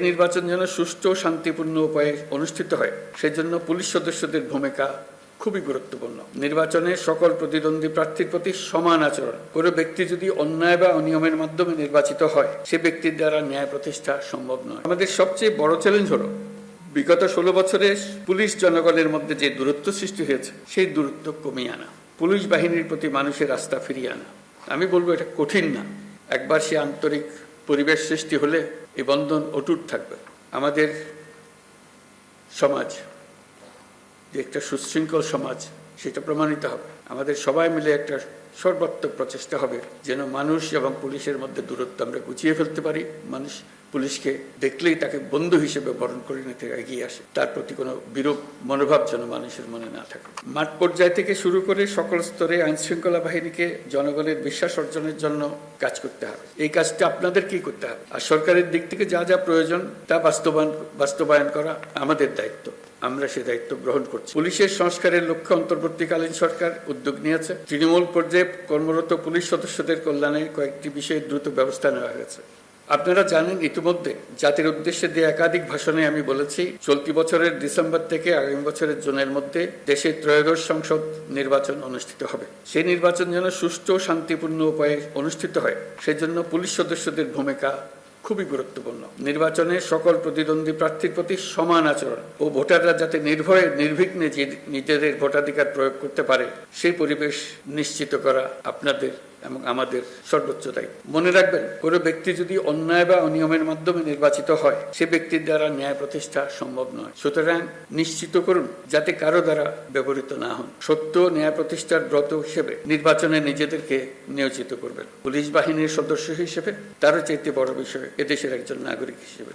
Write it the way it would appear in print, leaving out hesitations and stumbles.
নির্বাচন যেন সুষ্ঠু ও শান্তিপূর্ণ উপায়ে অনুষ্ঠিত হয় সেজন্য পুলিশ সদস্যদের ভূমিকা খুবই গুরুত্বপূর্ণ। নির্বাচনে সকল প্রতিদ্বন্দ্বী প্রার্থীর প্রতি সমান আচরণ। কোনো ব্যক্তি যদি অন্যায় বা অনিয়মের মাধ্যমে নির্বাচিত হয়, সে ব্যক্তির দ্বারা ন্যায় প্রতিষ্ঠা সম্ভব নয়। আমাদের সবচেয়ে বড় চ্যালেঞ্জ হলো বিগত 16 বছরে পুলিশ জনগণের মধ্যে যে দূরত্ব সৃষ্টি হয়েছে সেই দূরত্ব কমিয়ে আনা, পুলিশ বাহিনীর প্রতি মানুষের আস্থা ফিরিয়ে আনা। আমি বলবো এটা কঠিন না। একবার সে আন্তরিক পরিবেশ সৃষ্টি হলে এই বন্ধন অটুট থাকবে। আমাদের সমাজ যে একটা সুশৃঙ্খল সমাজ সেটা প্রমাণিত হবে। আমাদের সবাই মিলে একটা সর্বাত্মক প্রচেষ্টা হবে যেন মানুষ এবং পুলিশের মধ্যে দূরত্ব আমরা গুছিয়ে ফেলতে পারি। মানুষ পুলিশকে দেখলেই তাকে বন্ধু হিসেবে বরণ করে নিতে এগিয়ে আসে, তার প্রতি কোনো বিরূপ মনোভাব যেন মানুষের মনে না থাকে। মাঠ পর্যায় থেকে শুরু করে সকল স্তরে আইন শৃঙ্খলা বাহিনীকে জনগণের বিশ্বাস অর্জনের জন্য কাজ করতে হবে। এই কাজটা আপনাদেরকেই করতে হবে। আর সরকারের দিক থেকে যা যা প্রয়োজন তা বাস্তবায়ন করা আমাদের দায়িত্ব। আমরা সে দায়িত্ব গ্রহণ করছি। পুলিশের সংস্কারের লক্ষ্যে অন্তর্বর্তীকালীন সরকার উদ্যোগ নিয়েছে। তৃণমূল পর্যায়ে কর্মরত পুলিশ সদস্যদের কল্যাণে কয়েকটি বিষয়ে দ্রুত ব্যবস্থা নেওয়া হয়েছে। আপনারা জানেন, ইতিমধ্যে জাতির উদ্দেশ্যে দিয়ে একাধিক ভাষণে আমি বলেছি, চলতি বছরের ডিসেম্বর থেকে আগামী বছরের জুনের মধ্যে দেশে ত্রয়োদশ সংসদ নির্বাচন অনুষ্ঠিত হবে। সেই নির্বাচন যেন সুষ্ঠু ও শান্তিপূর্ণ উপায়ে অনুষ্ঠিত হয় সেজন্য পুলিশ সদস্যদের ভূমিকা খুবই গুরুত্বপূর্ণ। নির্বাচনে সকল প্রতিদ্বন্দ্বী প্রার্থীর প্রতি সমান আচরণ ও ভোটাররা যাতে নির্ভয়ে নির্বিঘ্নে নিজেদের ভোটাধিকার প্রয়োগ করতে পারে সেই পরিবেশ নিশ্চিত করা আপনাদের এবং আমাদের সর্বোচ্চ দায়িত্ব। মনে রাখবেন, কোনো ব্যক্তি যদি অন্যায় বা অনিয়মের মাধ্যমে নির্বাচিত হয়, সে ব্যক্তির দ্বারা ন্যায় প্রতিষ্ঠা সম্ভব নয়। সুতরাং নিশ্চিত করুন যাতে কারো দ্বারা ব্যবহৃত না হন। সত্য ন্যায় প্রতিষ্ঠার ব্রত হিসেবে নির্বাচনে নিজেদেরকে নিয়োজিত করবেন। পুলিশ বাহিনীর সদস্য হিসেবে তারও চাইতে বড় বিষয় এদেশের একজন নাগরিক হিসেবে।